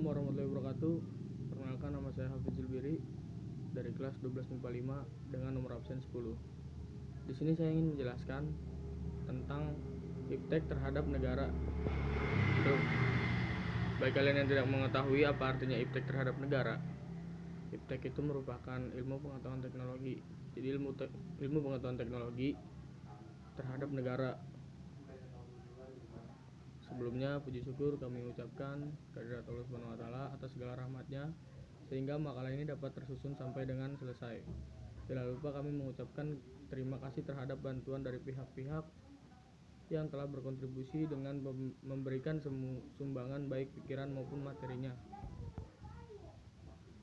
warahmatullahi wabarakatuh. Perkenalkan, nama saya Hafizul Biri dari kelas 12 MIPA 5 dengan nomor absen 10. Di sini saya ingin menjelaskan tentang iptek terhadap negara. Bagi kalian yang tidak mengetahui apa artinya iptek terhadap negara, iptek itu merupakan ilmu pengetahuan teknologi. Jadi ilmu pengetahuan teknologi terhadap negara. Sebelumnya puji syukur kami ucapkan kehadirat Allah Subhanahu wa taala atas segala rahmatnya sehingga makalah ini dapat tersusun sampai dengan selesai. Tidak lupa kami mengucapkan terima kasih terhadap bantuan dari pihak-pihak yang telah berkontribusi dengan memberikan sumbangan baik pikiran maupun materinya.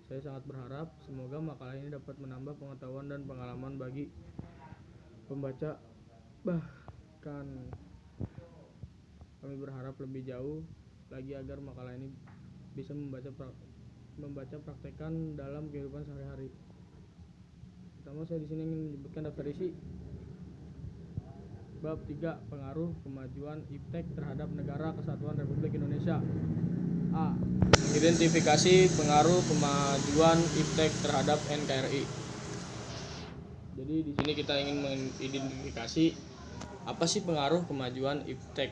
Saya sangat berharap semoga makalah ini dapat menambah pengetahuan dan pengalaman bagi pembaca. Bahkan kami berharap lebih jauh lagi agar makalah ini bisa membaca praktekan dalam kehidupan sehari-hari. Pertama, saya di sini ingin menyebutkan daftar isi. Bab 3, pengaruh kemajuan iptek terhadap Negara Kesatuan Republik Indonesia. A. Mengidentifikasi pengaruh kemajuan iptek terhadap NKRI. Jadi di sini kita ingin mengidentifikasi apa sih pengaruh kemajuan iptek,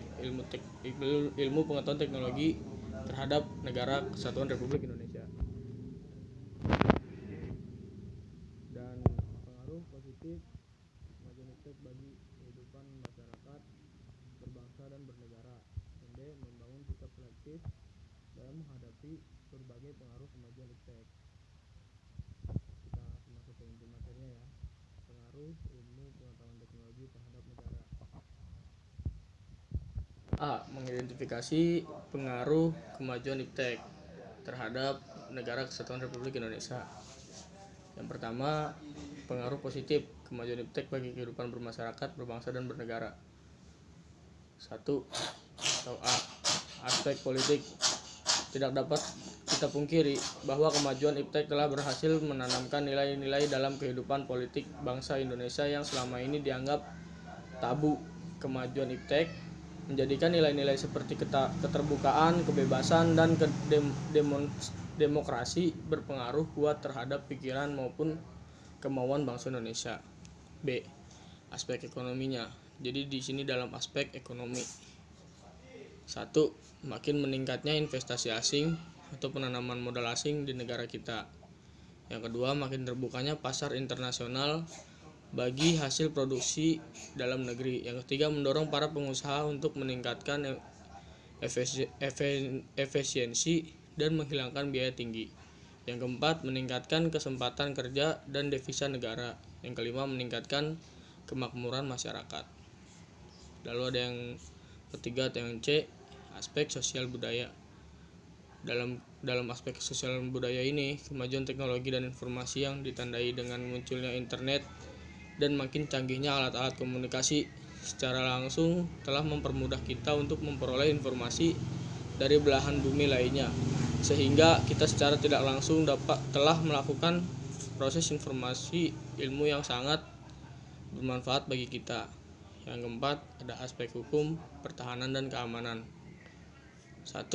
ilmu pengetahuan teknologi terhadap Negara Kesatuan Republik Indonesia. Dan pengaruh positif kemajuan iptek bagi kehidupan masyarakat berbangsa dan bernegara. B. Membangun sikap selektif dalam menghadapi berbagai pengaruh kemajuan iptek. Kita langsung masuk ke inti materinya ya. Pengaruh ilmu pengetahuan teknologi terhadap negara. A. Mengidentifikasi pengaruh kemajuan iptek terhadap Negara Kesatuan Republik Indonesia. Yang pertama, pengaruh positif kemajuan iptek bagi kehidupan bermasyarakat, berbangsa dan bernegara. 1. Atau A. Aspek politik. Tidak dapat kita pungkiri bahwa kemajuan iptek telah berhasil menanamkan nilai-nilai dalam kehidupan politik bangsa Indonesia yang selama ini dianggap tabu. Kemajuan iptek menjadikan nilai-nilai seperti keterbukaan, kebebasan, dan demokrasi berpengaruh kuat terhadap pikiran maupun kemauan bangsa Indonesia. B. Aspek ekonominya. Jadi di sini dalam aspek ekonomi. 1. Makin meningkatnya investasi asing atau penanaman modal asing di negara kita. Yang kedua, makin terbukanya pasar internasional bagi hasil produksi dalam negeri. Yang ketiga, mendorong para pengusaha untuk meningkatkan efisiensi dan menghilangkan biaya tinggi. Yang keempat, meningkatkan kesempatan kerja dan devisa negara. Yang kelima, meningkatkan kemakmuran masyarakat. Lalu ada yang ketiga atau yang C, aspek sosial budaya. Dalam aspek sosial budaya ini, kemajuan teknologi dan informasi yang ditandai dengan munculnya internet dan makin canggihnya alat-alat komunikasi secara langsung telah mempermudah kita untuk memperoleh informasi dari belahan bumi lainnya, sehingga kita secara tidak langsung telah melakukan proses informasi ilmu yang sangat bermanfaat bagi kita. Yang keempat, ada aspek hukum, pertahanan, dan keamanan. 1.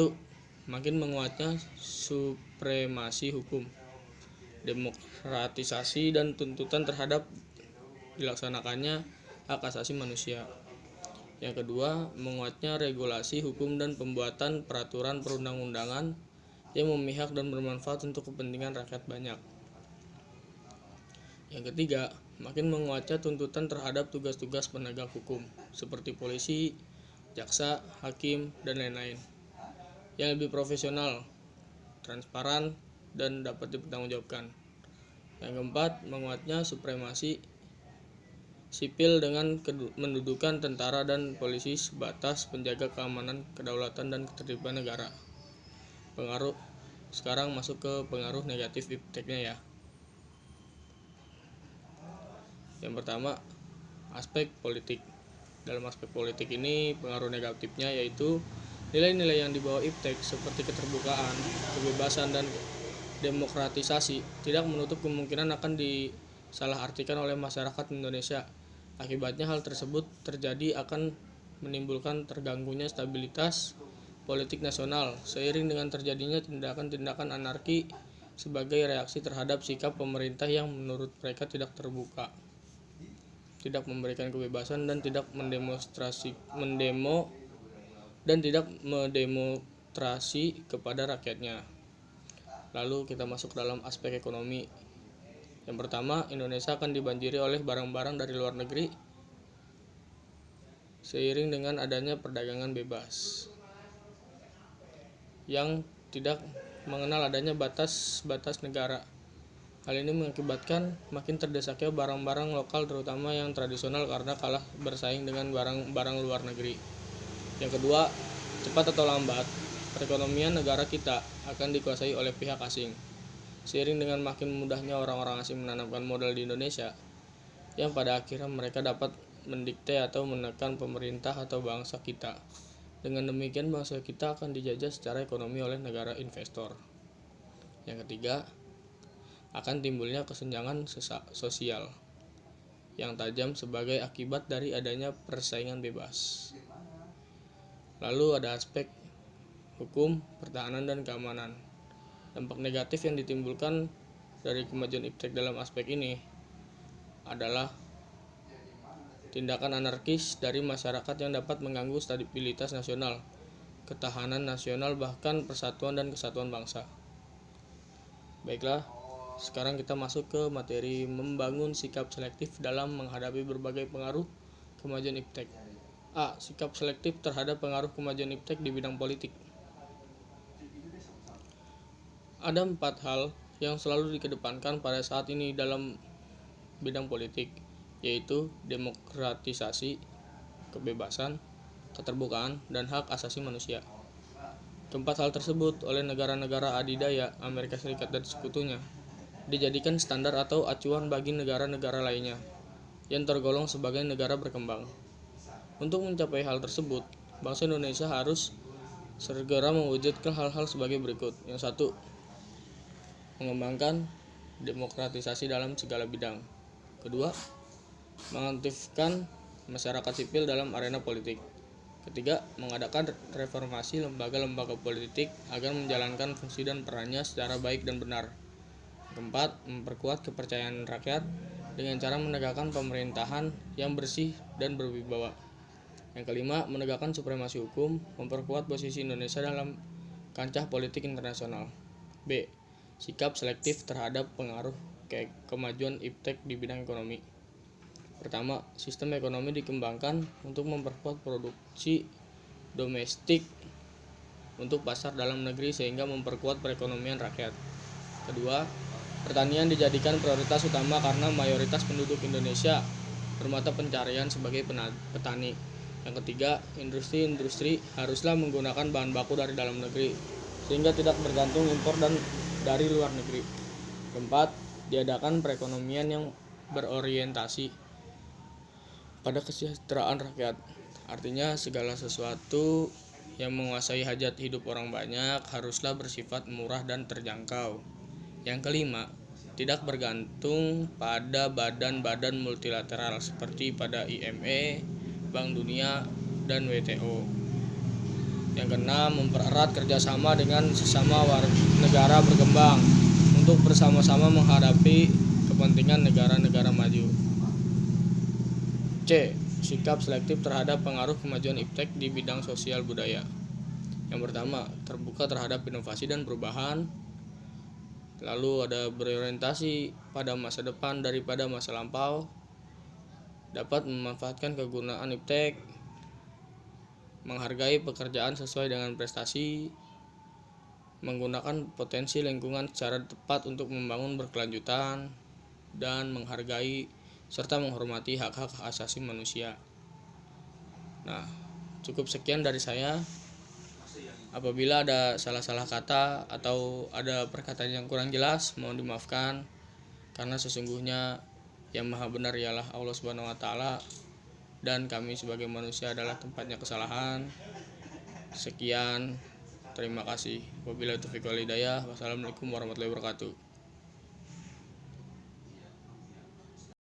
Makin menguatnya supremasi hukum, demokratisasi, dan tuntutan terhadap dilaksanakannya hak asasi manusia. Yang kedua, menguatnya regulasi hukum dan pembuatan peraturan perundang-undangan yang memihak dan bermanfaat untuk kepentingan rakyat banyak. Yang ketiga, makin menguatnya tuntutan terhadap tugas-tugas penegak hukum seperti polisi, jaksa, hakim, dan lain-lain yang lebih profesional, transparan, dan dapat dipertanggungjawabkan. Yang keempat, menguatnya supremasi sipil dengan mendudukan tentara dan polisi sebatas penjaga keamanan, kedaulatan, dan ketertiban negara. Pengaruh. Sekarang masuk ke pengaruh negatif ipteknya ya. Yang pertama, aspek politik. Dalam aspek politik ini, pengaruh negatifnya yaitu nilai-nilai yang dibawa iptek seperti keterbukaan, kebebasan, dan demokratisasi tidak menutup kemungkinan akan disalahartikan oleh masyarakat Indonesia. Akibatnya hal tersebut terjadi akan menimbulkan terganggunya stabilitas politik nasional seiring dengan terjadinya tindakan-tindakan anarki sebagai reaksi terhadap sikap pemerintah yang menurut mereka tidak terbuka, tidak memberikan kebebasan dan tidak mendemonstrasi kepada rakyatnya. Lalu kita masuk dalam aspek ekonomi. Yang pertama, Indonesia akan dibanjiri oleh barang-barang dari luar negeri seiring dengan adanya perdagangan bebas yang tidak mengenal adanya batas-batas negara. Hal ini mengakibatkan makin terdesaknya barang-barang lokal terutama yang tradisional karena kalah bersaing dengan barang-barang luar negeri. Yang kedua, cepat atau lambat, perekonomian negara kita akan dikuasai oleh pihak asing. Seiring dengan makin mudahnya orang-orang asing menanamkan modal di Indonesia, yang pada akhirnya mereka dapat mendikte atau menekan pemerintah atau bangsa kita. Dengan demikian bangsa kita akan dijajah secara ekonomi oleh negara investor. Yang ketiga, akan timbulnya kesenjangan sosial yang tajam sebagai akibat dari adanya persaingan bebas. Lalu ada aspek hukum, pertahanan, dan keamanan. Dampak negatif yang ditimbulkan dari kemajuan iptek dalam aspek ini adalah tindakan anarkis dari masyarakat yang dapat mengganggu stabilitas nasional, ketahanan nasional, bahkan persatuan dan kesatuan bangsa. Baiklah, sekarang kita masuk ke materi membangun sikap selektif dalam menghadapi berbagai pengaruh kemajuan iptek. A. Sikap selektif terhadap pengaruh kemajuan iptek di bidang politik. Ada 4 hal yang selalu dikedepankan pada saat ini dalam bidang politik, yaitu demokratisasi, kebebasan, keterbukaan, dan hak asasi manusia. Keempat hal tersebut oleh negara-negara adidaya Amerika Serikat dan sekutunya dijadikan standar atau acuan bagi negara-negara lainnya yang tergolong sebagai negara berkembang. Untuk mencapai hal tersebut, bangsa Indonesia harus segera mewujudkan hal-hal sebagai berikut. Yang satu, mengembangkan demokratisasi dalam segala bidang. Kedua, mengaktifkan masyarakat sipil dalam arena politik. Ketiga, mengadakan reformasi lembaga-lembaga politik agar menjalankan fungsi dan perannya secara baik dan benar. Keempat, memperkuat kepercayaan rakyat dengan cara menegakkan pemerintahan yang bersih dan berwibawa. Yang kelima, menegakkan supremasi hukum, memperkuat posisi Indonesia dalam kancah politik internasional. B. Sikap selektif terhadap pengaruh kemajuan iptek di bidang ekonomi. Pertama, sistem ekonomi dikembangkan untuk memperkuat produksi domestik untuk pasar dalam negeri sehingga memperkuat perekonomian rakyat. Kedua, pertanian dijadikan prioritas utama karena mayoritas penduduk Indonesia bermata pencarian sebagai petani. Yang ketiga, industri haruslah menggunakan bahan baku dari dalam negeri sehingga tidak bergantung impor dan dari luar negeri. Keempat, diadakan perekonomian yang berorientasi pada kesejahteraan rakyat. Artinya segala sesuatu yang menguasai hajat hidup orang banyak haruslah bersifat murah dan terjangkau. Yang kelima, tidak bergantung pada badan-badan multilateral seperti pada IMF, Bank Dunia, dan WTO. Yang keenam, mempererat kerjasama dengan sesama negara berkembang untuk bersama-sama menghadapi kepentingan negara-negara maju. C. Sikap selektif terhadap pengaruh kemajuan iptek di bidang sosial budaya. Yang pertama, terbuka terhadap inovasi dan perubahan. Lalu ada berorientasi pada masa depan daripada masa lampau. Dapat memanfaatkan kegunaan iptek, menghargai pekerjaan sesuai dengan prestasi, menggunakan potensi lingkungan secara tepat untuk membangun berkelanjutan, dan menghargai serta menghormati hak-hak asasi manusia. Nah, cukup sekian dari saya. Apabila ada salah-salah kata atau ada perkataan yang kurang jelas, mohon dimaafkan, karena sesungguhnya yang maha benar ialah Allah Subhanahu wa taala dan kami sebagai manusia adalah tempatnya kesalahan. Sekian, terima kasih. Wabillahi taufiq wal hidayah. Wassalamualaikum warahmatullahi wabarakatuh.